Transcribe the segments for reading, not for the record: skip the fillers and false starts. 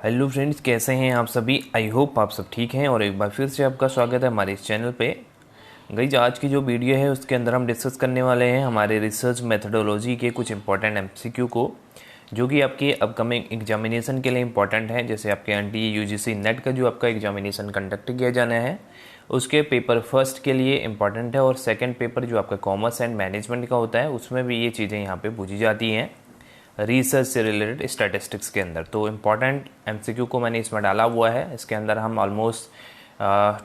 Hello friends, कैसे हैं आप सभी। आई होप आप सब ठीक हैं और एक बार फिर से आपका स्वागत है हमारे इस चैनल पे। गाइस, आज की जो वीडियो है उसके अंदर हम डिस्कस करने वाले हैं हमारे रिसर्च मेथडोलॉजी के कुछ इंपॉर्टेंट एमसीक्यू को, जो कि आपके अपकमिंग एग्जामिनेशन के लिए इंपॉर्टेंट है। जैसे आपके एनटीए यूजीसी नेट का जो आपका एग्जामिनेशन कंडक्ट किया जाना है, उसके पेपर फर्स्ट के लिए इंपॉर्टेंट है, और सेकेंड पेपर जो आपका कॉमर्स एंड मैनेजमेंट का होता है उसमें भी ये चीज़ें यहाँ पर पूछी जाती हैं रिसर्च से रिलेटेड स्टैटिस्टिक्स के अंदर। तो इम्पॉर्टेंट एमसीक्यू को मैंने इसमें डाला हुआ है। इसके अंदर हम ऑलमोस्ट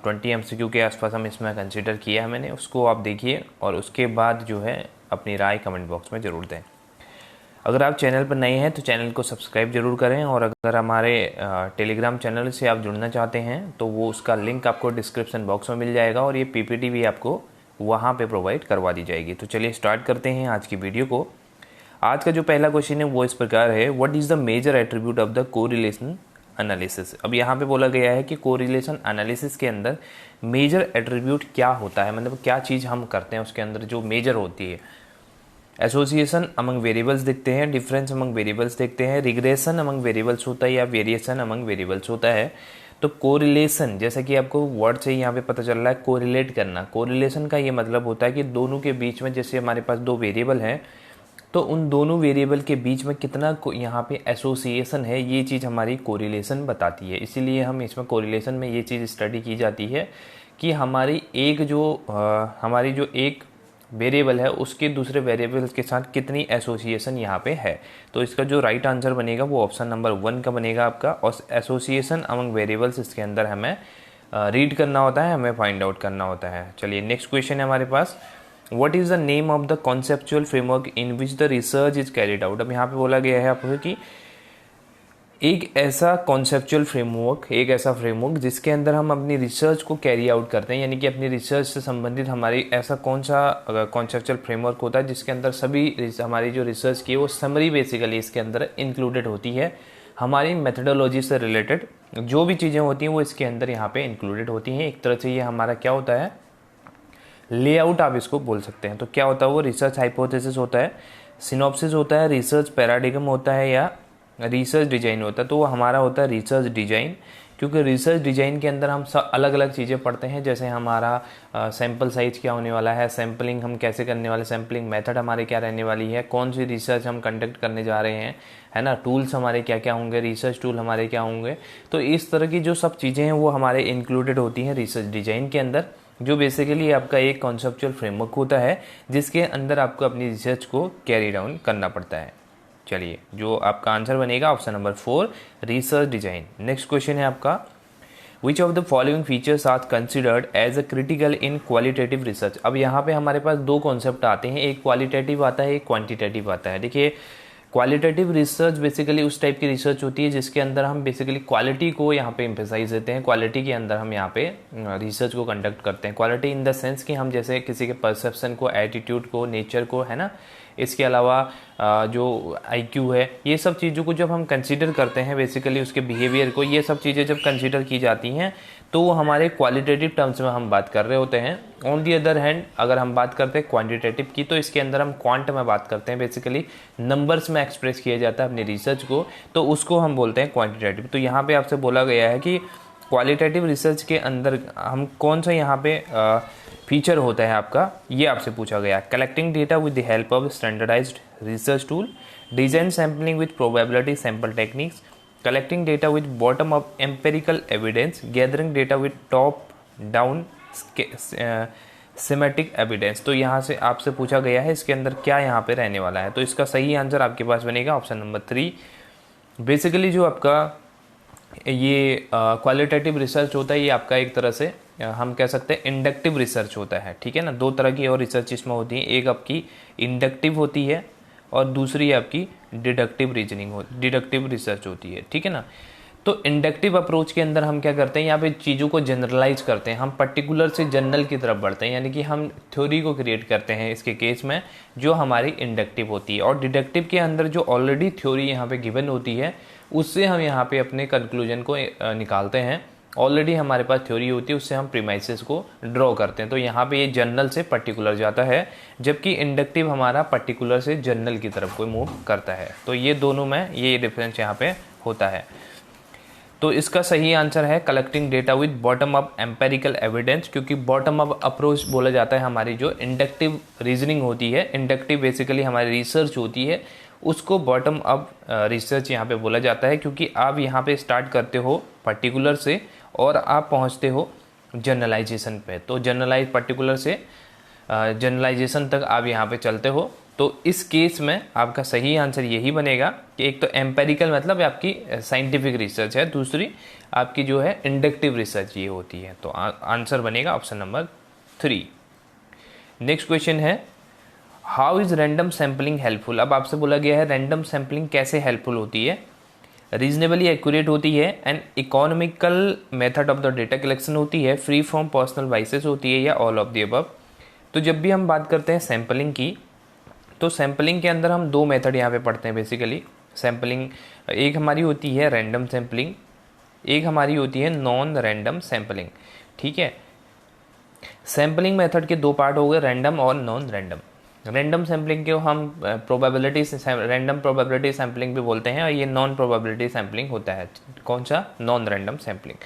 20 एमसीक्यू के आसपास हम इसमें कंसिडर किया है मैंने। उसको आप देखिए और उसके बाद जो है अपनी राय कमेंट बॉक्स में ज़रूर दें। अगर आप चैनल पर नए हैं तो चैनल को सब्सक्राइब जरूर करें, और अगर हमारे टेलीग्राम चैनल से आप जुड़ना चाहते हैं तो वो उसका लिंक आपको डिस्क्रिप्शन बॉक्स में मिल जाएगा, और ये पीपीटी भी आपको वहाँ पे प्रोवाइड करवा दी जाएगी। तो चलिए स्टार्ट करते हैं आज की वीडियो को। आज का जो पहला क्वेश्चन है वो इस प्रकार है, what is the major attribute of the correlation analysis. अब यहाँ पे बोला गया है कि कोरिलेशन एनालिसिस के अंदर मेजर एट्रीब्यूट क्या होता है, मतलब क्या चीज़ हम करते हैं उसके अंदर जो मेजर होती है। एसोसिएशन अमंग वेरिएबल्स देखते हैं, डिफरेंस अमंग वेरिएबल्स देखते हैं, रिग्रेशन अमंग वेरिएबल्स होता है, या वेरिएशन अमंग वेरिएबल्स होता है। तो कोरिलेशन, जैसा कि आपको वर्ड से ही यहाँ पे पता चल रहा है, कोरिलेट करना। कोरिलेशन का ये मतलब होता है कि दोनों के बीच में, जैसे हमारे पास दो वेरिएबल हैं तो उन दोनों वेरिएबल के बीच में कितना यहाँ पे एसोसिएशन है, ये चीज़ हमारी कोरिलेशन बताती है। इसीलिए हम इसमें कोरिलेशन में ये चीज़ स्टडी की जाती है कि हमारी जो एक वेरिएबल है उसके दूसरे वेरिएबल के साथ कितनी एसोसिएशन यहाँ पे है। तो इसका जो राइट आंसर बनेगा वो ऑप्शन नंबर 1 का बनेगा आपका। और एसोसिएशन अमंग वेरिएबल्स इसके अंदर हमें रीड करना होता है, हमें फाइंड आउट करना होता है। चलिए नेक्स्ट क्वेश्चन है हमारे पास, What is the name of the conceptual framework in which the research is carried out। अब यहाँ पे बोला गया है आपको कि एक ऐसा कॉन्सेप्चुअल फ्रेमवर्क, एक ऐसा फ्रेमवर्क जिसके अंदर हम अपनी रिसर्च को कैरी आउट करते हैं, यानी कि अपनी रिसर्च से संबंधित हमारी ऐसा कौन सा कॉन्सेप्चुअल फ्रेमवर्क होता है जिसके अंदर सभी हमारी जो रिसर्च की है वो समरी बेसिकली इसके अंदर इंक्लूडेड होती है। हमारी मेथडोलॉजी से रिलेटेड जो भी चीज़ें होती हैं वो इसके अंदर यहाँ पे इंक्लूडेड होती हैं। एक तरह से ये हमारा क्या होता है, लेआउट आप इसको बोल सकते हैं। तो क्या होता है वो, रिसर्च हाइपोथेसिस होता है, सिनॉप्सिस होता है, रिसर्च पैराडिग्म होता है, या रिसर्च डिजाइन होता है। तो वो हमारा होता है रिसर्च डिजाइन, क्योंकि रिसर्च डिजाइन के अंदर हम सब अलग अलग चीज़ें पढ़ते हैं। जैसे हमारा सैम्पल साइज क्या होने वाला है, सैम्पलिंग हम कैसे करने वाले, सैम्पलिंग मेथड हमारे क्या रहने वाली है, कौन सी रिसर्च हम कंडक्ट करने जा रहे हैं, है ना, टूल्स हमारे क्या क्या होंगे, रिसर्च टूल हमारे क्या होंगे। तो इस तरह की जो सब चीज़ें हैं वो हमारे इंक्लूडेड होती हैं रिसर्च डिजाइन के अंदर, जो बेसिकली आपका एक कॉन्सेप्चुअल फ्रेमवर्क होता है जिसके अंदर आपको अपनी रिसर्च को कैरी डाउन करना पड़ता है। चलिए, जो आपका आंसर बनेगा option number 4, research design. Next question है आपका, which of the following features are considered as a critical in qualitative research. अब यहाँ पे हमारे पास दो कॉन्सेप्ट आते हैं, एक क्वालिटेटिव आता है, एक क्वांटिटेटिव आता है। देखिए, क्वालिटेटिव रिसर्च बेसिकली उस टाइप की रिसर्च होती है जिसके अंदर हम बेसिकली क्वालिटी को यहाँ पे एम्फेसाइज देते हैं। क्वालिटी के अंदर हम यहाँ पे रिसर्च को कंडक्ट करते हैं। क्वालिटी इन द सेंस कि हम जैसे किसी के परसेप्शन को, एटीट्यूड को, नेचर को, है ना, इसके अलावा जो आईक्यू है, ये सब चीज़ों को जब हम कंसीडर करते हैं, बेसिकली उसके बिहेवियर को, ये सब चीज़ें जब कंसीडर की जाती हैं तो वो हमारे क्वालिटेटिव टर्म्स में हम बात कर रहे होते हैं। ऑन दी अदर हैंड अगर हम बात करते हैं क्वांटिटेटिव की, तो इसके अंदर हम क्वांट में बात करते हैं, बेसिकली नंबर्स में एक्सप्रेस किया जाता है अपनी रिसर्च को, तो उसको हम बोलते हैं क्वांटिटेटिव। तो यहाँ पे आपसे बोला गया है कि क्वालिटेटिव रिसर्च के अंदर हम कौन सा यहाँ पे फीचर होता है आपका, ये आपसे पूछा गया। Collecting data with the help of standardised research tool, design sampling with probability sample techniques, collecting data with bottom up empirical evidence, gathering data with top down schematic evidence। तो यहाँ से आपसे पूछा गया है इसके अंदर क्या यहाँ पे रहने वाला है। तो इसका सही आंसर आपके पास बनेगा ऑप्शन नंबर 3। बेसिकली जो आपका ये क्वालिटेटिव रिसर्च होता है, ये आपका एक तरह से हम कह सकते हैं इंडक्टिव रिसर्च होता है, ठीक है ना। दो तरह की और रिसर्च इसमें होती है, एक आपकी इंडक्टिव होती है और दूसरी आपकी डिडक्टिव डिडक्टिव रिसर्च होती है, ठीक है ना। तो इंडक्टिव अप्रोच के अंदर हम क्या करते हैं, यहाँ पे चीज़ों को जनरलाइज करते हैं, हम पर्टिकुलर से जनरल की तरफ बढ़ते हैं, यानी कि हम थ्योरी को क्रिएट करते हैं इसके केस में, जो हमारी इंडक्टिव होती है। और डिडक्टिव के अंदर जो ऑलरेडी थ्योरी यहाँ पे गिवन होती है उससे हम यहाँ पे अपने कंक्लूजन को निकालते हैं। ऑलरेडी हमारे पास थ्योरी होती है, उससे हम प्रीमाइसेस को ड्रॉ करते हैं। तो यहाँ पे ये जनरल से पर्टिकुलर जाता है, जबकि इंडक्टिव हमारा पर्टिकुलर से जनरल की तरफ कोई मूव करता है। तो ये दोनों में ये डिफरेंस यहाँ पे होता है। तो इसका सही आंसर है collecting data with bottom up empirical evidence, क्योंकि बॉटम अप अप्रोच बोला जाता है हमारी जो इंडक्टिव रीजनिंग होती है, इंडक्टिव बेसिकली हमारी रिसर्च होती है, उसको बॉटम अप रिसर्च यहाँ पे बोला जाता है, क्योंकि आप यहाँ पे स्टार्ट करते हो पर्टिकुलर से और आप पहुँचते हो जनरलाइजेशन पे। तो जनरलाइज पर्टिकुलर से जनरलाइजेशन तक आप यहाँ पे चलते हो। तो इस केस में आपका सही आंसर यही बनेगा कि एक तो एम्पेरिकल मतलब आपकी साइंटिफिक रिसर्च है, दूसरी आपकी जो है इंडक्टिव रिसर्च ये होती है। तो आंसर बनेगा ऑप्शन नंबर 3। नेक्स्ट क्वेश्चन है how is random sampling helpful. अब आपसे बोला गया है रैंडम सैम्पलिंग कैसे हेल्पफुल होती है। रीजनेबली एक्यूरेट होती है, and economical method of the data collection होती है, फ्री फ्रॉम पर्सनल बाइसेस होती है, या ऑल ऑफ द अबव। तो जब भी हम बात करते हैं सैम्पलिंग की, तो सैम्पलिंग के अंदर हम दो मेथड यहाँ पे पढ़ते हैं बेसिकली। सैम्पलिंग एक हमारी होती है रैंडम सैम्पलिंग, एक हमारी होती है नॉन रैंडम सैम्पलिंग। ठीक है, सैम्पलिंग मेथड के दो पार्ट हो गए, रैंडम और नॉन रैंडम। रैंडम सैम्पलिंग को हम प्रोबेबिलिटी रैंडम प्रोबेबिलिटी सैम्पलिंग भी बोलते हैं, और ये नॉन प्रोबेबिलिटी सैम्पलिंग होता है। कौन सा? Non random sampling.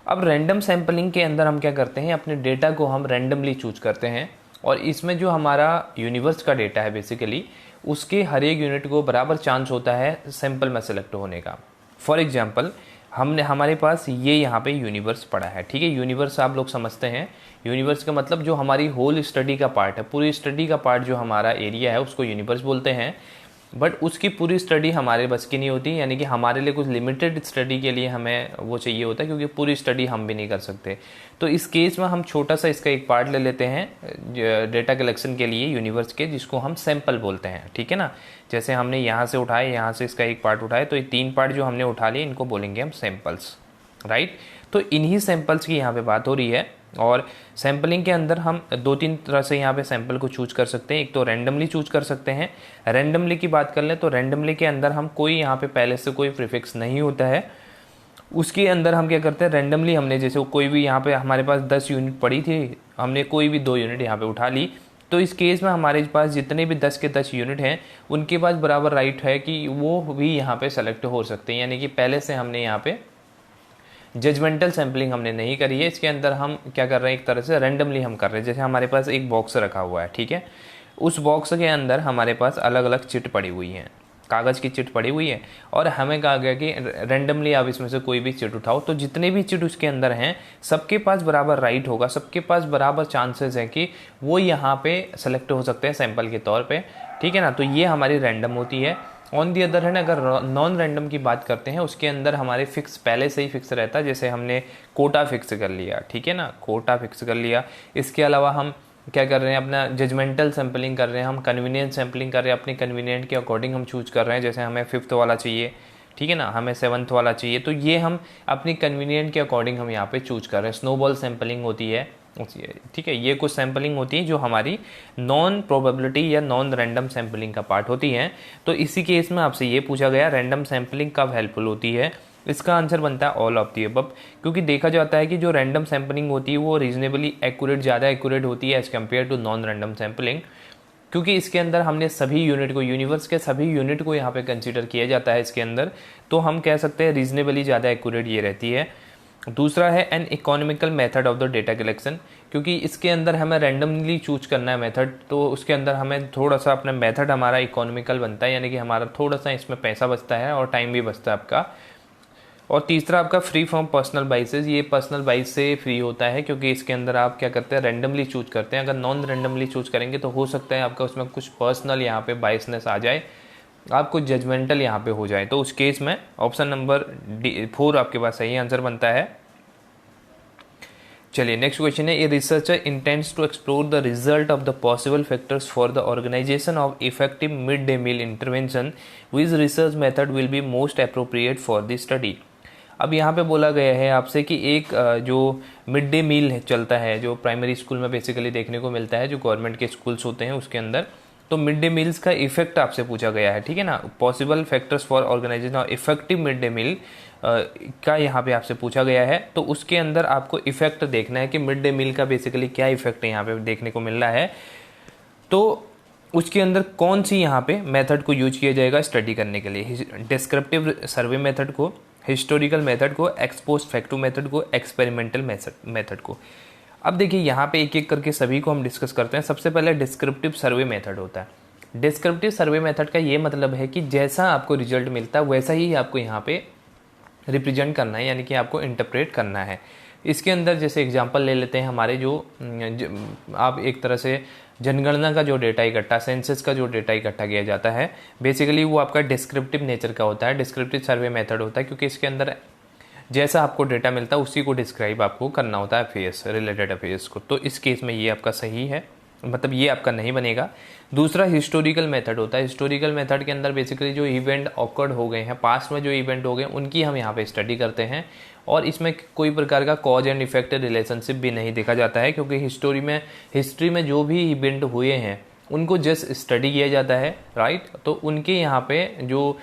अब रैंडम सैम्पलिंग के अंदर हम क्या करते हैं, अपने डेटा को हम रैंडमली चूज करते हैं, और इसमें जो हमारा यूनिवर्स का डेटा है बेसिकली, उसके हर एक यूनिट को बराबर चांस होता है सैंपल में सेलेक्ट होने का। फॉर एग्जांपल हमारे पास ये यहाँ पे यूनिवर्स पड़ा है। ठीक है, यूनिवर्स आप लोग समझते हैं, यूनिवर्स का मतलब जो हमारी होल स्टडी का पार्ट है, पूरी स्टडी का पार्ट जो हमारा एरिया है उसको यूनिवर्स बोलते हैं। बट उसकी पूरी स्टडी हमारे बस की नहीं होती, यानी कि हमारे लिए कुछ लिमिटेड स्टडी के लिए हमें वो चाहिए होता है, क्योंकि पूरी स्टडी हम भी नहीं कर सकते। तो इस केस में हम छोटा सा इसका एक पार्ट ले लेते हैं डेटा कलेक्शन के लिए यूनिवर्स के, जिसको हम सैंपल बोलते हैं। ठीक है ना, जैसे हमने यहाँ से उठाए, यहाँ से इसका एक पार्ट उठाए, तो ये 3 पार्ट जो हमने उठा लिए इनको बोलेंगे हम सैंपल्स, राइट। तो इन्हीं सैंपल्स की यहाँ पे बात हो रही है, और सैम्पलिंग के अंदर हम 2-3 तरह से यहाँ पे सैंपल को चूज कर सकते हैं। एक तो रैंडमली चूज कर सकते हैं। रैंडमली की बात कर लें तो रैंडमली के अंदर हम कोई यहाँ पे पहले से कोई प्रीफिक्स नहीं होता है, उसके अंदर हम क्या करते हैं, रैंडमली हमने जैसे कोई भी यहाँ पे हमारे पास 10 यूनिट पड़ी थी, हमने कोई भी 2 यूनिट यहाँ पे उठा ली, तो इस केस में हमारे पास जितने भी 10 के 10 यूनिट हैं उनके पास बराबर राइट है कि वो भी यहाँ पे सेलेक्ट हो सकते हैं। यानी कि पहले से हमने यहाँ पे जजमेंटल सैम्पलिंग हमने नहीं करी है, इसके अंदर हम क्या कर रहे हैं, एक तरह से रैंडमली हम कर रहे हैं। जैसे हमारे पास एक बॉक्स रखा हुआ है, ठीक है, उस बॉक्स के अंदर हमारे पास अलग अलग चिट पड़ी हुई हैं, कागज़ की चिट पड़ी हुई है, और हमें कहा गया कि रैंडमली आप इसमें से कोई भी चिट उठाओ। तो जितने भी चिट उसके अंदर हैं सबके पास बराबर राइट होगा, सबके पास बराबर चांसेस हैं कि वो यहाँ पे सेलेक्ट हो सकते हैं सैंपल के तौर पे। ठीक है ना, तो ये हमारी रैंडम होती है। ऑन दी अदर हैंड अगर नॉन रैंडम की बात करते हैं, उसके अंदर हमारे फिक्स पहले से ही फिक्स रहता है। जैसे हमने कोटा फिक्स कर लिया, ठीक है ना, कोटा फिक्स कर लिया। इसके अलावा हम क्या कर रहे हैं, अपना जजमेंटल सैम्पलिंग कर रहे हैं, हम कन्वीनियंट सैम्पलिंग कर रहे हैं, अपने कन्वीनियंट के अकॉर्डिंग हम चूज कर रहे हैं। जैसे हमें 5th वाला चाहिए, ठीक है ना, हमें 7th वाला चाहिए, तो ये हम अपनी कन्वीनियंट के अकॉर्डिंग हम यहाँ पे चूज कर रहे हैं। स्नोबॉल सैम्पलिंग होती है, ठीक है, ये कुछ सैम्पलिंग होती है जो हमारी नॉन प्रोबेबिलिटी या नॉन रैंडम सैम्पलिंग का पार्ट होती है। तो इसी केस में आपसे ये पूछा गया रैंडम सैम्पलिंग कब हेल्पफुल होती है, इसका आंसर बनता है ऑल ऑफ दी अबव। क्योंकि देखा जाता है कि जो रैंडम सैम्पलिंग होती है वो रीजनेबली एक्यूरेट, ज़्यादा एक्यूरेट होती है as compare to non random sampling, क्योंकि इसके अंदर हमने सभी यूनिट को, यूनिवर्स के सभी यूनिट को यहाँ पे कंसीडर किया जाता है इसके अंदर। तो हम कह सकते हैं रीजनेबली ज़्यादा एक्यूरेट ये रहती है। दूसरा है N economical method of the data collection, क्योंकि इसके अंदर हमें रैंडमली चूज करना है मेथड, तो उसके अंदर हमें थोड़ा सा अपना मेथड हमारा इकोनॉमिकल बनता है, यानी कि हमारा थोड़ा सा इसमें पैसा बचता है और टाइम भी बचता है आपका। और तीसरा आपका फ्री फ्रॉम पर्सनल बाइसेस, ये पर्सनल बाइस से फ्री होता है, क्योंकि इसके अंदर आप क्या करते हैं, रैंडमली चूज करते हैं। अगर नॉन रैंडमली चूज करेंगे तो हो सकता है आपका उसमें कुछ पर्सनल यहाँ पे बाइसनेस आ जाए, आपको जजमेंटल यहाँ पे हो जाए। तो उस केस में ऑप्शन नंबर 4 आपके पास सही आंसर बनता है। चलिए नेक्स्ट क्वेश्चन है, a researcher intends to explore the result of the possible factors for the organisation of effective mid day meal intervention, which research method will be most appropriate for the study. अब यहाँ पे बोला गया है आपसे कि एक जो मिड डे मील चलता है, जो प्राइमरी स्कूल में बेसिकली देखने को मिलता है, जो गवर्नमेंट के स्कूल्स होते हैं उसके अंदर, तो मिड डे मील्स का इफेक्ट आपसे पूछा गया है, ठीक है ना। Possible factors for organisation of effective mid day meal का यहाँ पे आपसे पूछा गया है। तो उसके अंदर आपको इफेक्ट देखना है कि मिड डे मील का बेसिकली क्या इफेक्ट यहाँ पे देखने को मिल रहा है, तो उसके अंदर कौन सी यहाँ पे मेथड को यूज किया जाएगा स्टडी करने के लिए, डिस्क्रिप्टिव सर्वे मेथड को, हिस्टोरिकल मेथड को, एक्स पोस्ट फैक्टो मेथड को, एक्सपेरिमेंटल मेथड को। अब देखिए यहाँ पे एक एक करके सभी को हम डिस्कस करते हैं। सबसे पहले डिस्क्रिप्टिव सर्वे मेथड होता है। डिस्क्रिप्टिव सर्वे मेथड का ये मतलब है कि जैसा आपको रिजल्ट मिलता है वैसा ही आपको यहाँ पे रिप्रेजेंट करना है, यानी कि आपको इंटरप्रेट करना है। इसके अंदर जैसे एग्जांपल ले लेते हैं, हमारे आप एक तरह से जनगणना का जो डेटा इकट्ठा, सेंसस का जो डेटा इकट्ठा किया जाता है, बेसिकली वो आपका डिस्क्रिप्टिव नेचर का होता है, डिस्क्रिप्टिव सर्वे मेथड होता है, क्योंकि इसके अंदर जैसा आपको डेटा मिलता है उसी को डिस्क्राइब आपको करना होता है अफेयर्स, रिलेटेड अफेयर्स को। तो इस केस में ये आपका सही है, मतलब ये आपका नहीं बनेगा। दूसरा हिस्टोरिकल मेथड होता है। हिस्टोरिकल मेथड के अंदर बेसिकली जो इवेंट ऑकर्ड हो गए हैं, पास्ट में जो इवेंट हो गए, उनकी हम यहाँ पे स्टडी करते हैं, और इसमें कोई प्रकार का कॉज एंड इफेक्ट रिलेशनशिप भी नहीं देखा जाता है, क्योंकि हिस्ट्री में जो भी इवेंट हुए हैं उनको जस्ट स्टडी किया जाता है, राइट। तो उनके यहाँ पे जो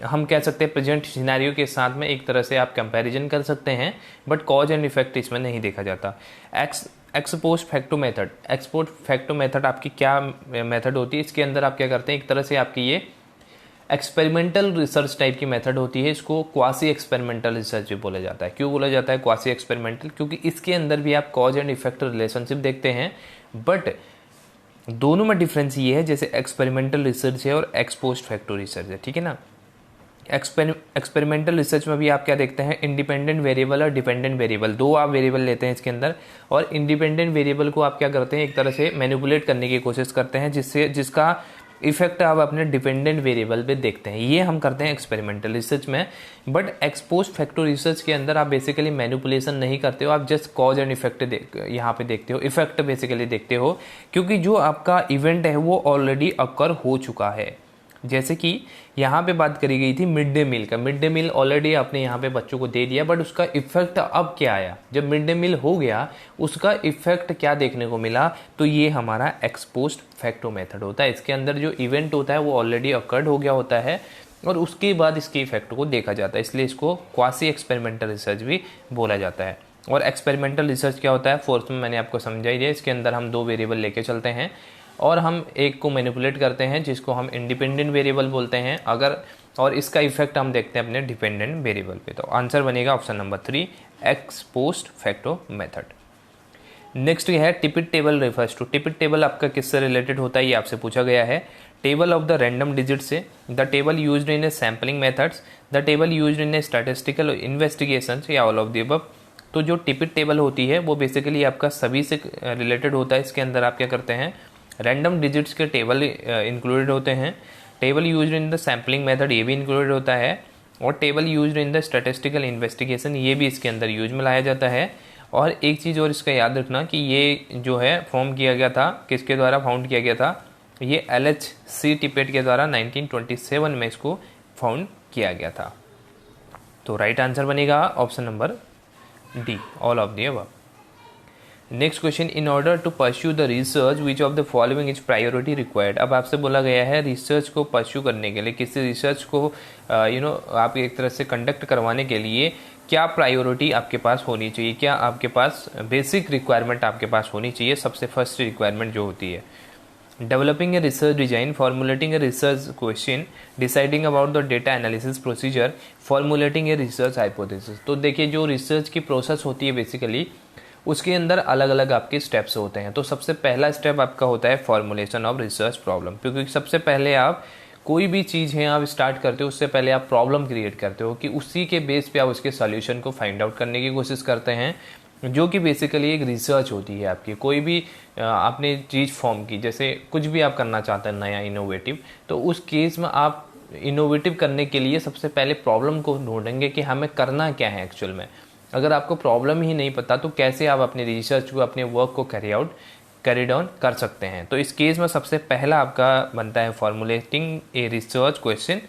हम कह सकते हैं प्रेजेंट सिनेरियो के साथ में एक तरह से आप कंपैरिजन कर सकते हैं, बट कॉज एंड इफेक्ट इसमें नहीं देखा जाता। X post facto method, x post facto method आपकी क्या मेथड होती है? इसके अंदर आप क्या करते हैं, एक तरह से आपकी ये एक्सपेरिमेंटल रिसर्च टाइप की मेथड होती है। इसको क्वासी एक्सपेरिमेंटल रिसर्च भी बोला जाता है। क्यों बोला जाता है क्वासी एक्सपेरिमेंटल? क्योंकि इसके अंदर भी आप कॉज एंड इफेक्ट रिलेशनशिप देखते हैं, बट दोनों में डिफरेंस ये है, जैसे एक्सपेरिमेंटल रिसर्च है और एक्स पोस्ट फैक्टो रिसर्च है, ठीक है ना। एक्सपेरिमेंटल रिसर्च में भी आप क्या देखते हैं, इंडिपेंडेंट वेरिएबल और डिपेंडेंट वेरिएबल, दो आप वेरिएबल लेते हैं इसके अंदर, और इंडिपेंडेंट वेरिएबल को आप क्या करते हैं, एक तरह से मैनिपुलेट करने की कोशिश करते हैं, जिसका इफेक्ट आप अपने डिपेंडेंट वेरिएबल पे देखते हैं। ये हम करते हैं एक्सपेरिमेंटल रिसर्च में। But x post facto research के अंदर आप बेसिकली मैनिपुलेशन नहीं करते हो, आप जस्ट कॉज एंड इफेक्ट यहाँ पे देखते हो, इफेक्ट बेसिकली देखते हो, क्योंकि जो आपका इवेंट है वो ऑलरेडी अकर हो चुका है। जैसे कि यहाँ पे बात करी गई थी मिड डे मील का। मिड डे मील ऑलरेडी आपने यहाँ पे बच्चों को दे दिया, बट उसका इफेक्ट अब क्या आया, जब मिड डे मील हो गया उसका इफेक्ट क्या देखने को मिला, तो ये हमारा एक्स पोस्ट फैक्टो मेथड होता है। इसके अंदर जो इवेंट होता है वो ऑलरेडी अकर्ड हो गया होता है, और उसके बाद इसके इफेक्ट को देखा जाता है, इसलिए इसको क्वासी एक्सपेरिमेंटल रिसर्च भी बोला जाता है। और एक्सपेरिमेंटल रिसर्च क्या होता है, फोर्थ में मैंने आपको समझाई दिया। इसके अंदर हम दो वेरिएबल लेके चलते हैं और हम एक को मैनिपुलेट करते हैं, जिसको हम इंडिपेंडेंट वेरिएबल बोलते हैं, और इसका इफेक्ट हम देखते हैं अपने डिपेंडेंट वेरिएबल पे। तो आंसर बनेगा option number 3, x post facto method. Next ये है टिपिट टेबल रेफर्स टू। टिपिट टेबल आपका किससे रिलेटेड होता है, ये आपसे पूछा गया है। Table of the random digit से, the table used in a sampling methods, the table used in a statistical investigation, या ऑल ऑफ द अबव। तो जो टिपिट टेबल होती है वो बेसिकली आपका सभी से रिलेटेड होता है। इसके अंदर आप क्या करते हैं, रैंडम डिजिट्स के टेबल इंक्लूडेड होते हैं, table used in the sampling method ये भी इंक्लूडेड होता है, और table used in the statistical investigation ये भी इसके अंदर यूज में लाया जाता है। और एक चीज़ और इसका याद रखना कि ये जो है फॉर्म किया गया था, किसके द्वारा फाउंड किया गया था, ये LHC टिपेट के द्वारा 1927 में इसको फाउंड किया गया था। तो राइट आंसर बनेगा option number D, all of the above. Next question, in order to pursue the research which of the following is priority required. अब आपसे बोला गया है रिसर्च को परस्यू करने के लिए, किसी रिसर्च को आप एक तरह से कंडक्ट करवाने के लिए क्या प्रायोरिटी आपके पास होनी चाहिए, क्या आपके पास बेसिक रिक्वायरमेंट आपके पास होनी चाहिए। सबसे फर्स्ट रिक्वायरमेंट जो होती है, developing a research design, formulating a research question, deciding about the data analysis procedure, formulating a research hypothesis. तो देखिए जो रिसर्च की प्रोसेस होती है बेसिकली उसके अंदर अलग अलग आपके स्टेप्स होते हैं। तो सबसे पहला स्टेप आपका होता है फॉर्मुलेशन ऑफ रिसर्च प्रॉब्लम, क्योंकि सबसे पहले आप कोई भी चीज़ है आप स्टार्ट करते हो उससे पहले आप प्रॉब्लम क्रिएट करते हो, कि उसी के बेस पे आप उसके सॉल्यूशन को फाइंड आउट करने की कोशिश करते हैं, जो कि बेसिकली एक रिसर्च होती है आपकी। कोई भी आपने चीज़ फॉर्म की, जैसे कुछ भी आप करना चाहते हैं नया इनोवेटिव, तो उस केस में आप इनोवेटिव करने के लिए सबसे पहले प्रॉब्लम को ढूंढेंगे कि हमें करना क्या है एक्चुअल में। अगर आपको प्रॉब्लम ही नहीं पता तो कैसे आप अपने रिसर्च को, अपने वर्क को कैरी डाउन कर सकते हैं। तो इस केस में सबसे पहला आपका बनता है फॉर्मुलेटिंग ए रिसर्च क्वेश्चन।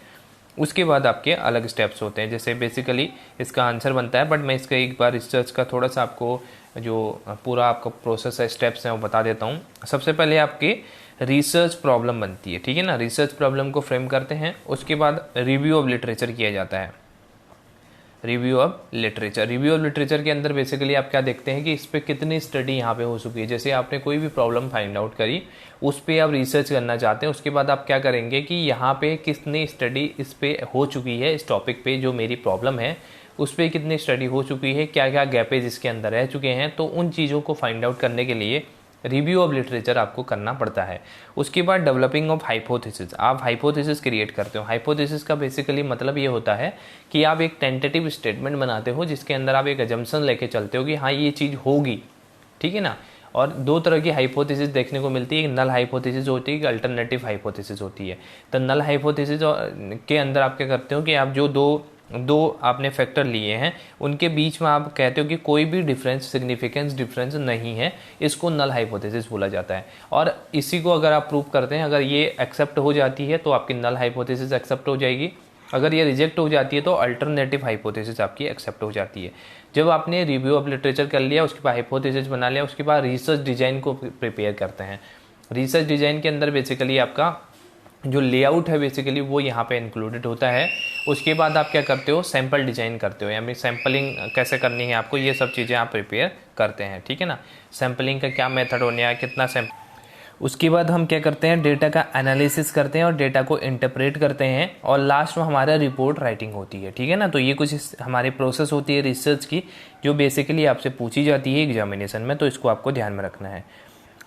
उसके बाद आपके अलग स्टेप्स होते हैं, जैसे बेसिकली इसका आंसर बनता है, बट मैं इसका एक बार रिसर्च का थोड़ा सा आपको जो पूरा आपका प्रोसेस है, स्टेप्स हैं वो बता देता हूँ। सबसे पहले आपके रिसर्च प्रॉब्लम बनती है, ठीक है ना। रिसर्च प्रॉब्लम को फ्रेम करते हैं, उसके बाद रिव्यू ऑफ लिटरेचर किया जाता है। Review of literature. Review of literature के अंदर बेसिकली आप क्या देखते हैं कि इस पर कितनी स्टडी यहाँ पे हो चुकी है। जैसे आपने कोई भी प्रॉब्लम फाइंड आउट करी, उस पर आप रिसर्च करना चाहते हैं, उसके बाद आप क्या करेंगे कि यहाँ पे कितनी स्टडी इस पर हो चुकी है, इस टॉपिक पे जो मेरी प्रॉब्लम है उस पर कितनी स्टडी हो चुकी है, क्या क्या गैपेज इसके अंदर रह चुके हैं। तो उन चीज़ों को फाइंड आउट करने के लिए रिव्यू ऑफ लिटरेचर आपको करना पड़ता है। उसके बाद डेवलपिंग ऑफ हाइपोथेसिस, आप हाइपोथेसिस क्रिएट करते हो। हाइपोथेसिस का बेसिकली मतलब ये होता है कि आप एक टेंटेटिव स्टेटमेंट बनाते हो जिसके अंदर आप एक अजम्पशन लेके चलते हो कि हाँ ये चीज़ होगी, ठीक है ना। और दो तरह की हाइपोथेसिस देखने को मिलती है, एक नल हाइपोथेसिस होती है, एक अल्टरनेटिव हाइपोथेसिस होती है। तो नल हाइपोथेसिस के अंदर आप क्या करते हो कि आप जो दो आपने फैक्टर लिए हैं उनके बीच में आप कहते हो कि कोई भी डिफरेंस, सिग्निफिकेंस डिफरेंस नहीं है, इसको नल हाइपोथेसिस बोला जाता है। और इसी को अगर आप प्रूव करते हैं, अगर ये एक्सेप्ट हो जाती है तो आपकी नल हाइपोथेसिस एक्सेप्ट हो जाएगी, अगर ये रिजेक्ट हो जाती है तो अल्टरनेटिव हाइपोथेसिस आपकी एक्सेप्ट हो जाती है। जब आपने रिव्यू ऑफ लिटरेचर कर लिया, उसके बाद हाइपोथेसिस बना लिया, उसके बाद रिसर्च डिजाइन को प्रिपेयर करते हैं। रिसर्च डिजाइन के अंदर बेसिकली आपका जो लेआउट है बेसिकली वो यहाँ पे इंक्लूडेड होता है। उसके बाद आप क्या करते हो, सैंपल डिजाइन करते हो, यानी सैंपलिंग कैसे करनी है आपको, ये सब चीज़ें आप प्रिपेयर करते हैं, ठीक है ना। सैंपलिंग का क्या मेथड होने है, कितना सैंपल। उसके बाद हम क्या करते हैं, डेटा का एनालिसिस करते हैं और डेटा को इंटरप्रेट करते हैं, और लास्ट में हमारा रिपोर्ट राइटिंग होती है, ठीक है ना। तो ये कुछ हमारी प्रोसेस होती है रिसर्च की, जो बेसिकली आपसे पूछी जाती है एग्जामिनेशन में, तो इसको आपको ध्यान में रखना है।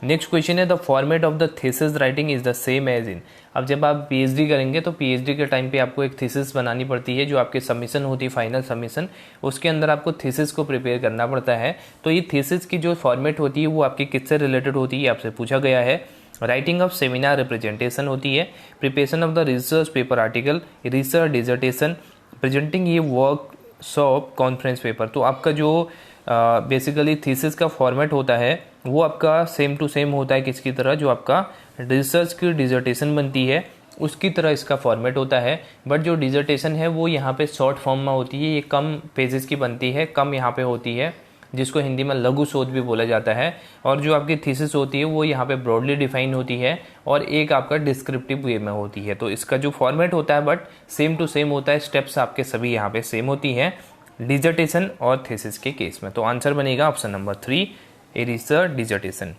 नेक्स्ट क्वेश्चन है, the format of the thesis writing is the same as in. अब जब आप पीएचडी करेंगे तो पीएचडी के टाइम पे आपको एक थीसिस बनानी पड़ती है, जो आपके सबमिशन होती है, फाइनल सबमिशन, उसके अंदर आपको थीसिस को प्रिपेयर करना पड़ता है। तो ये थीसिस की जो फॉर्मेट होती है वो आपकी किससे रिलेटेड होती है, आपसे पूछा गया है। राइटिंग ऑफ सेमिनार रिप्रेजेंटेशन होती है, preparation of the research paper article, research dissertation, presenting ये वर्कशॉप, कॉन्फ्रेंस पेपर। तो आपका जो बेसिकली थीसिस का फॉर्मेट होता है वो आपका सेम टू सेम होता है किसकी तरह, जो आपका रिसर्च की डिजर्टेशन बनती है उसकी तरह इसका फॉर्मेट होता है। बट जो डिजर्टेशन है वो यहाँ पे शॉर्ट फॉर्म में होती है, ये कम पेजेस की बनती है, कम यहाँ पे होती है, जिसको हिंदी में लघु शोध भी बोला जाता है। और जो आपकी थीसिस होती है वो यहाँ पे ब्रॉडली डिफाइन होती है और एक आपका डिस्क्रिप्टिव वे में होती है। तो इसका जो फॉर्मेट होता है बट सेम टू सेम होता है, स्टेप्स आपके सभी यहाँ पे सेम होती हैं डिजर्टेशन और थीसिस के केस में। तो आंसर बनेगा option number 3, a research dissertation.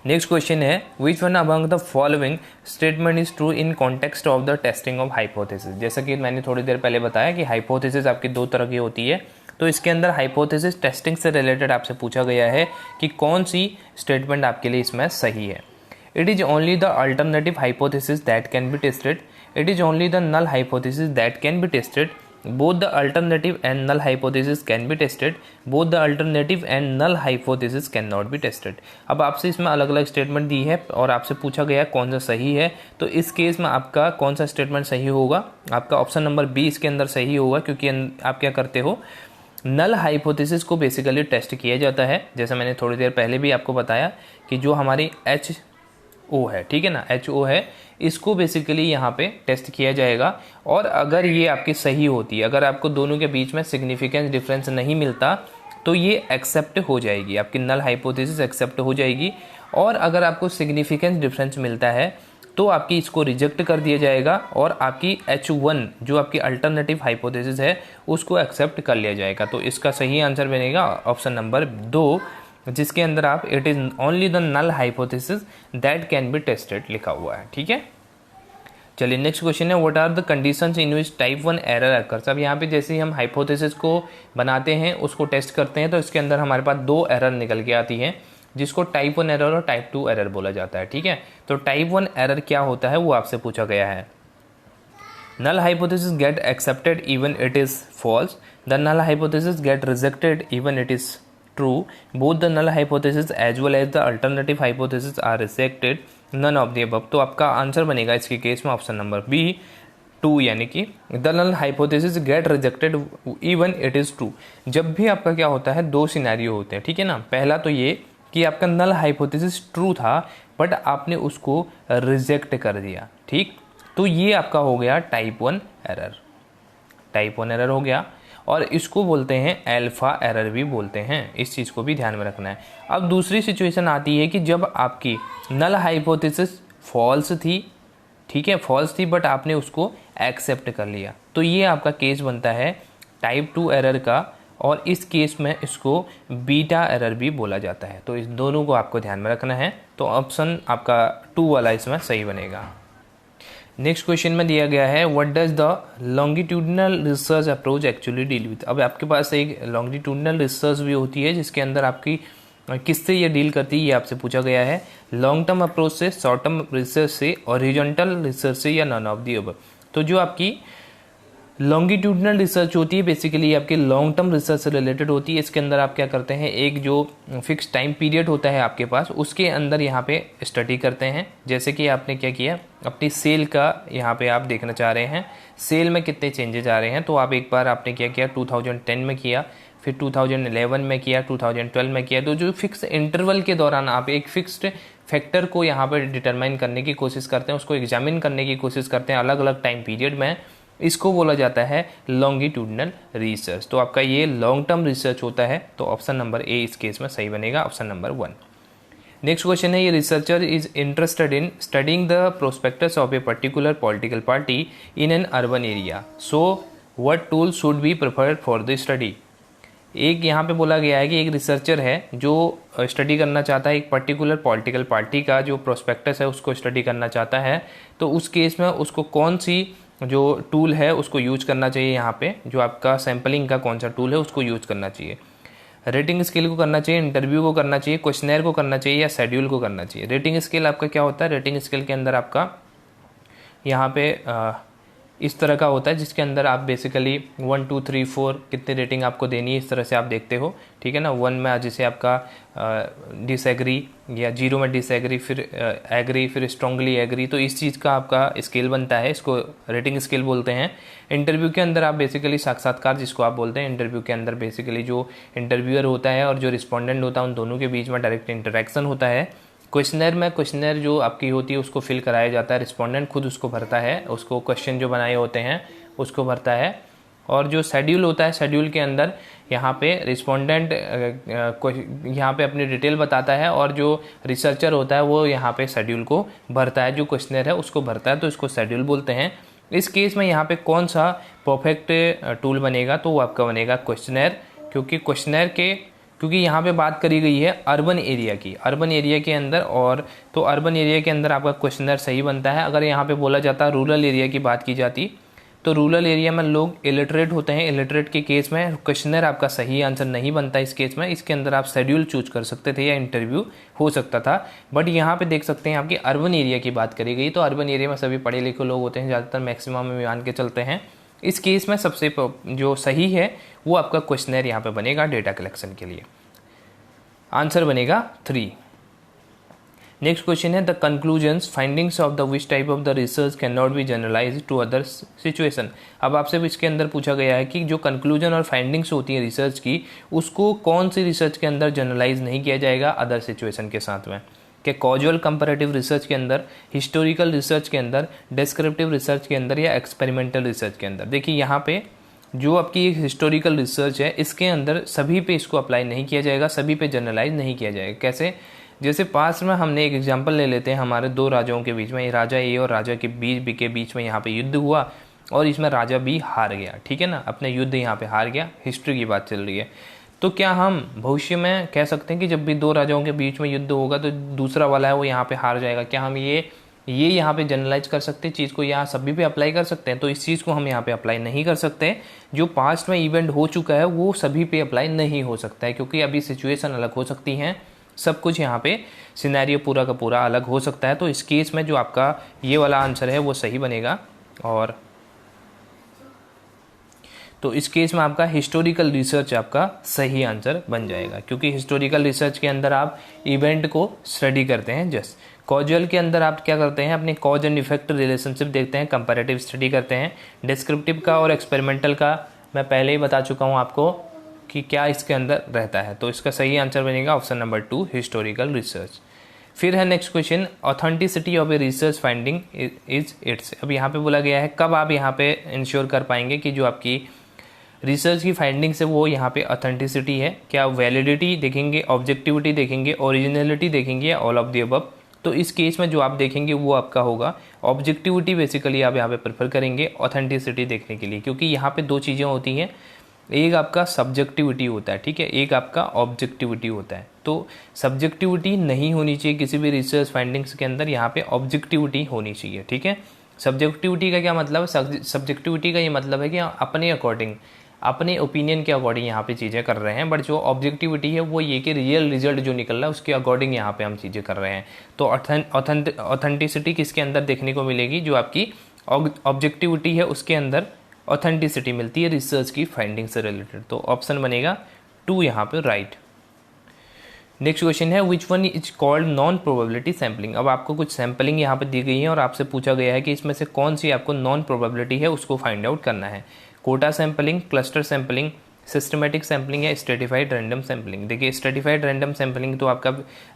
Next question है, which one among the following statement is true in context of the testing of hypothesis. जैसा कि मैंने थोड़ी देर पहले बताया कि हाइपोथेसिस आपकी दो तरह की होती है, तो इसके अंदर हाइपोथेसिस टेस्टिंग से रिलेटेड आपसे पूछा गया है कि कौन सी स्टेटमेंट आपके लिए इसमें सही है। It is only the alternative hypothesis that can be tested, it is only the null hypothesis that can be tested, both the alternative and null hypothesis can be tested, both the alternative and null hypothesis cannot be tested। अब आपसे इसमें अलग अलग statement दी है और आपसे पूछा गया कौन सा सही है। तो इस केस में आपका कौन सा स्टेटमेंट सही होगा, आपका ऑप्शन नंबर बी इसके अंदर सही होगा, क्योंकि आप क्या करते हो, नल हाइपोथेसिस को बेसिकली टेस्ट किया जाता है। जैसे मैंने थोड़ी देर पहले भी आपको बताया कि जो हमारी HO है, ठीक है ना, HO है, इसको बेसिकली यहाँ पे टेस्ट किया जाएगा। और अगर ये आपकी सही होती है, अगर आपको दोनों के बीच में सिग्निफिकेंस डिफरेंस नहीं मिलता तो ये एक्सेप्ट हो जाएगी, आपकी नल हाइपोथेसिस एक्सेप्ट हो जाएगी। और अगर आपको सिग्निफिकेंस डिफरेंस मिलता है तो आपकी इसको रिजेक्ट कर दिया जाएगा और आपकी H1 जो आपकी अल्टरनेटिव हाइपोथेसिस है उसको एक्सेप्ट कर लिया जाएगा। तो इसका सही आंसर बनेगा ऑप्शन नंबर 2, जिसके अंदर आप it is only the null hypothesis that can be tested लिखा हुआ है, ठीक है। चलिए नेक्स्ट क्वेश्चन है, what are the conditions in which type 1 error occurs. अब यहाँ पे जैसे ही हम हाइपोथेसिस को बनाते हैं, उसको टेस्ट करते हैं, तो इसके अंदर हमारे पास 2 एरर निकल के आती हैं, जिसको टाइप 1 एरर और टाइप 2 एरर बोला जाता है, ठीक है। तो टाइप 1 एरर क्या होता है वो आपसे पूछा गया है। Null hypothesis get accepted even it is false, the null hypothesis get rejected even it is true, both the null hypothesis as well as the alternative hypothesis are rejected, none of the above। तो आपका answer बनेगा इसके case में option number B 2, यानी कि the null hypothesis get rejected even it is true. जब भी आपका क्या होता है, 2 सिनेरियो होते हैं, ठीक है ना। पहला तो ये कि आपका नल हाइपोथेसिस ट्रू था बट आपने उसको रिजेक्ट कर दिया, ठीक, तो ये आपका हो गया टाइप 1 एरर, टाइप 1 एरर हो गया। और इसको बोलते हैं अल्फा एरर भी बोलते हैं, इस चीज़ को भी ध्यान में रखना है। अब दूसरी सिचुएशन आती है कि जब आपकी नल हाइपोथेसिस फॉल्स थी, ठीक है, फॉल्स थी बट आपने उसको एक्सेप्ट कर लिया, तो ये आपका केस बनता है टाइप 2 एरर का, और इस केस में इसको बीटा एरर भी बोला जाता है। तो इस दोनों को आपको ध्यान में रखना है। तो ऑप्शन आपका 2 वाला इसमें सही बनेगा। नेक्स्ट क्वेश्चन में दिया गया है what does the longitudinal research approach actually deal with. अब आपके पास एक लॉन्गिट्यूडनल रिसर्च भी होती है जिसके अंदर आपकी किससे ये डील करती है, ये आपसे पूछा गया है। लॉन्ग टर्म अप्रोच से, शॉर्ट टर्म रिसर्च से, हॉरिजॉन्टल रिसर्च से, या नन ऑफ दी अबव। तो जो आपकी लॉन्गिट्यूडनल रिसर्च होती है बेसिकली आपके लॉन्ग टर्म रिसर्च से रिलेटेड होती है। इसके अंदर आप क्या करते हैं, एक जो फिक्स टाइम पीरियड होता है आपके पास, उसके अंदर यहाँ पे स्टडी करते हैं। जैसे कि आपने क्या किया, अपनी सेल का यहाँ पे आप देखना चाह रहे हैं, सेल में कितने चेंजेस आ रहे हैं। तो आप एक बार आपने क्या किया, 2010 में किया, फिर 2011 में किया, 2012 में किया। तो जो फिक्स इंटरवल के दौरान आप एक फिक्स्ड फैक्टर को यहाँ पर डिटरमाइन करने की कोशिश करते हैं, उसको एग्जामिन करने की कोशिश करते हैं अलग अलग टाइम पीरियड में, इसको बोला जाता है लॉन्गिट्यूडनल रिसर्च। तो आपका ये लॉन्ग टर्म रिसर्च होता है। तो ऑप्शन नंबर ए इस केस में सही बनेगा, ऑप्शन नंबर 1। नेक्स्ट क्वेश्चन है, ये researcher is interested in studying the prospectus of a particular political party in an urban area, so what tool should be preferred for the study. एक यहाँ पे बोला गया है कि एक रिसर्चर है जो स्टडी करना चाहता है एक पर्टिकुलर पॉलिटिकल पार्टी का जो प्रोस्पेक्टस है उसको स्टडी करना चाहता है। तो उस केस में उसको कौन सी जो टूल है उसको यूज करना चाहिए, यहाँ पे जो आपका सैम्पलिंग का कौन सा टूल है उसको यूज करना चाहिए। रेटिंग स्केल को करना चाहिए, इंटरव्यू को करना चाहिए, क्वेश्चनर को करना चाहिए, या शेड्यूल को करना चाहिए। रेटिंग स्केल आपका क्या होता है, रेटिंग स्केल के अंदर आपका यहाँ पे इस तरह का होता है जिसके अंदर आप बेसिकली 1 2 3 4 कितनी रेटिंग आपको देनी है, इस तरह से आप देखते हो, ठीक है ना। 1 में जैसे आपका डिसएग्री, या 0 में डिसएग्री, फिर एग्री, फिर स्ट्रांगली एग्री। तो इस चीज़ का आपका स्केल बनता है, इसको रेटिंग स्केल बोलते हैं। इंटरव्यू के अंदर आप बेसिकली साक्षात्कार जिसको आप बोलते हैं, इंटरव्यू के अंदर बेसिकली जो इंटरव्यूअर होता है और जो रिस्पॉन्डेंट होता है उन दोनों के बीच में डायरेक्ट इंटरेक्शन होता है। क्वेश्चनर में क्वेश्चनर जो आपकी होती है उसको फिल कराया जाता है, रिस्पोंडेंट खुद उसको भरता है, उसको क्वेश्चन जो बनाए होते हैं उसको भरता है। और जो शेड्यूल होता है, शेड्यूल के अंदर यहाँ पे रिस्पोंडेंट यहाँ पे अपनी डिटेल बताता है, और जो रिसर्चर होता है वो यहाँ पे शेड्यूल को भरता है, जो क्वेश्चनर है उसको भरता है। तो इसको शेड्यूल बोलते हैं। इस केस में यहाँ पे कौन सा परफेक्ट टूल बनेगा, तो वो आपका बनेगा क्वेश्चनर, क्योंकि यहाँ पे बात करी गई है अर्बन एरिया की, अर्बन एरिया के अंदर। और तो अर्बन एरिया के अंदर आपका क्वेश्चनर सही बनता है। अगर यहाँ पे बोला जाता रूरल एरिया की बात की जाती, तो रूरल एरिया में लोग इलिटरेट होते हैं, इलिटरेट के केस में क्वेश्चनर आपका सही आंसर नहीं बनता इस केस में। इसके अंदर आप शेड्यूल चूज कर सकते थे या इंटरव्यू हो सकता था। बट यहाँ पे देख सकते हैं आपकी अर्बन एरिया की बात करी गई, तो अर्बन एरिया में सभी पढ़े लिखे लोग होते हैं, ज़्यादातर मैक्सिमम में मान के चलते हैं। इस केस में सबसे जो सही है वो आपका क्वेश्चनर यहाँ पे बनेगा डेटा कलेक्शन के लिए। आंसर बनेगा 3। नेक्स्ट क्वेश्चन है the conclusions findings of the which type of the research can not be generalize to other situation. अब आपसे इसके अंदर पूछा गया है कि जो कंक्लूजन और फाइंडिंग्स होती है रिसर्च की, उसको कौन सी रिसर्च के अंदर जनरलाइज नहीं किया जाएगा अदर सिचुएशन के साथ में। कि कॉजुअल कंपैरेटिव रिसर्च के अंदर, हिस्टोरिकल रिसर्च के अंदर, डिस्क्रिप्टिव रिसर्च के अंदर, या एक्सपेरिमेंटल रिसर्च के अंदर। देखिए यहाँ पे जो आपकी एक हिस्टोरिकल रिसर्च है इसके अंदर सभी पे इसको अप्लाई नहीं किया जाएगा, सभी पे जनरलाइज नहीं किया जाएगा। कैसे, जैसे पास में हमने एक एग्जांपल ले लेते हैं, हमारे दो राजाओं के बीच में, राजा ए और राजा के बीच में यहाँ पे युद्ध हुआ और इसमें राजा बी हार गया, ठीक है ना, अपने युद्ध यहाँ पे हार गया। हिस्ट्री की बात चल रही है। तो क्या हम भविष्य में कह सकते हैं कि जब भी दो राजाओं के बीच में युद्ध होगा तो दूसरा वाला है वो यहाँ पे हार जाएगा? क्या हम ये यहाँ पे जनरलाइज कर सकते हैं चीज़ को, यहाँ सभी पे अप्लाई कर सकते हैं? तो इस चीज़ को हम यहाँ पे अप्लाई नहीं कर सकते। जो पास्ट में इवेंट हो चुका है वो सभी पे अप्लाई नहीं हो सकता है, क्योंकि अभी सिचुएशन अलग हो सकती हैं, सब कुछ यहाँ पे सिनेरियो पूरा का पूरा अलग हो सकता है। तो इस केस में जो आपका ये वाला आंसर है वो सही बनेगा। और तो इस केस में आपका हिस्टोरिकल रिसर्च आपका सही आंसर बन जाएगा, क्योंकि हिस्टोरिकल रिसर्च के अंदर आप इवेंट को स्टडी करते हैं। जस्ट कॉजुअल के अंदर आप क्या करते हैं, अपने कॉज एंड इफेक्ट रिलेशनशिप देखते हैं, कंपैरेटिव स्टडी करते हैं। डिस्क्रिप्टिव का और एक्सपेरिमेंटल का मैं पहले ही बता चुका हूँ आपको कि क्या इसके अंदर रहता है। तो इसका सही आंसर बनेगा ऑप्शन नंबर 2, हिस्टोरिकल रिसर्च। फिर है next question, authenticity of a research finding is it's. अब यहाँ पे बोला गया है कब आप यहाँ पे इंश्योर कर पाएंगे कि जो आपकी रिसर्च की फाइंडिंग्स है वो यहाँ पे ऑथेंटिसिटी है। क्या वैलिडिटी देखेंगे, ऑब्जेक्टिविटी देखेंगे, ओरिजिनलिटी देखेंगे, या ऑल ऑफ द अबव? तो इस केस में जो आप देखेंगे वो आपका होगा ऑब्जेक्टिविटी। बेसिकली आप यहाँ पे प्रेफर करेंगे ऑथेंटिसिटी देखने के लिए, क्योंकि यहाँ पे दो चीज़ें होती हैं। एक आपका सब्जेक्टिविटी होता है, ठीक है, एक आपका ऑब्जेक्टिविटी होता है। तो सब्जेक्टिविटी नहीं होनी चाहिए किसी भी रिसर्च फाइंडिंग्स के अंदर, यहाँ पे ऑब्जेक्टिविटी होनी चाहिए, ठीक है। सब्जेक्टिविटी का क्या मतलब है? सब्जेक्टिविटी का ये मतलब है कि अपने अकॉर्डिंग, अपने ओपिनियन के अकॉर्डिंग यहाँ पे चीज़ें कर रहे हैं, बट जो ऑब्जेक्टिविटी है वो ये कि रियल रिजल्ट जो निकल रहा है उसके अकॉर्डिंग यहाँ पे हम चीज़ें कर रहे हैं। तो ऑथेंटिसिटी किसके अंदर देखने को मिलेगी? जो आपकी ऑब्जेक्टिविटी है उसके अंदर ऑथेंटिसिटी मिलती है रिसर्च की फाइंडिंग से रिलेटेड। तो ऑप्शन बनेगा 2 यहाँ पे राइट। नेक्स्ट क्वेश्चन है which one is called non probability sampling. अब आपको कुछ सैम्पलिंग यहाँ पे दी गई है और आपसे पूछा गया है कि इसमें से कौन सी आपको नॉन प्रोबेबिलिटी है उसको फाइंड आउट करना है। Quota sampling, cluster sampling, systematic sampling या स्ट्रेटिफाइड रैंडम सैम्पलिंग। देखिए स्ट्रेटिफाइड रैंडम सैम्पलिंग तो आपका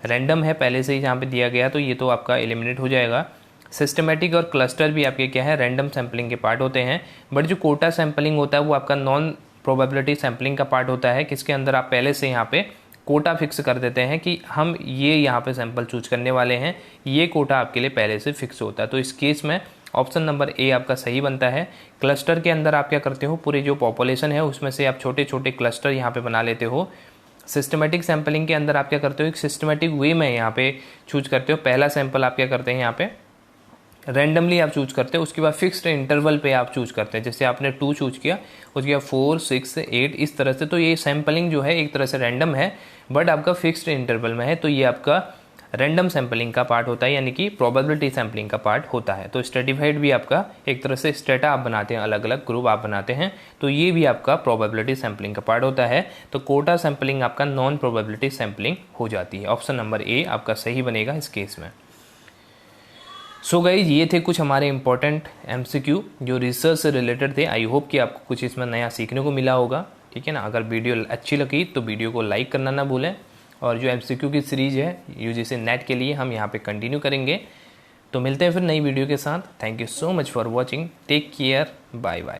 रैंडम है पहले से ही जहाँ पे दिया गया, तो ये तो आपका एलिमिनेट हो जाएगा। सिस्टमेटिक और क्लस्टर भी आपके क्या है, रैंडम सैम्पलिंग के पार्ट होते हैं। बट जो कोटा सैम्पलिंग होता है वो आपका नॉन प्रोबेबिलिटी सैम्पलिंग का पार्ट होता है, किसके अंदर आप पहले से यहाँ पे कोटा फिक्स कर देते हैं कि हम ये यहाँ पे सैंपल चूज करने वाले हैं, ये कोटा आपके लिए पहले से फिक्स होता है। तो इस केस में ऑप्शन नंबर ए आपका सही बनता है। क्लस्टर के अंदर आप क्या करते हो, पूरी जो पॉपुलेशन है उसमें से आप छोटे छोटे क्लस्टर यहाँ पे बना लेते हो। सिस्टमेटिक सैंपलिंग के अंदर आप क्या करते हो, एक सिस्टमेटिक वे में यहाँ पे चूज करते हो। पहला सैंपल आप क्या करते हैं, यहाँ पे रैंडमली आप चूज करते हो, उसके बाद फिक्स्ड इंटरवल पे आप चूज करते हैं। जैसे आपने 2 चूज किया, उसके बाद 4, 6, 8 इस तरह से। तो ये सैंपलिंग जो है एक तरह से रैंडम है बट आपका फिक्स्ड इंटरवल में है, तो ये आपका रैंडम सैंपलिंग का पार्ट होता है, यानी कि प्रोबेबिलिटी सैंपलिंग का पार्ट होता है। तो स्ट्रेटिफाइड भी आपका एक तरह से स्ट्रेटा आप बनाते हैं, अलग अलग ग्रुप आप बनाते हैं, तो ये भी आपका प्रोबेबिलिटी सैंपलिंग का पार्ट होता है। तो कोटा सैंपलिंग आपका नॉन प्रोबेबिलिटी सैंपलिंग हो जाती है। ऑप्शन नंबर ए आपका सही बनेगा इस केस में। सो गाइज ये थे कुछ हमारे इंपॉर्टेंट एमसीक्यू जो रिसर्च से रिलेटेड थे। आई होप कि आपको कुछ इसमें नया सीखने को मिला होगा, ठीक है ना। अगर वीडियो अच्छी लगी तो वीडियो को लाइक करना ना भूलें, और जो एमसीक्यू की सीरीज़ है यूजीसी नेट के लिए हम यहाँ पे कंटिन्यू करेंगे। तो मिलते हैं फिर नई वीडियो के साथ। Thank you so much for watching, take care, bye bye.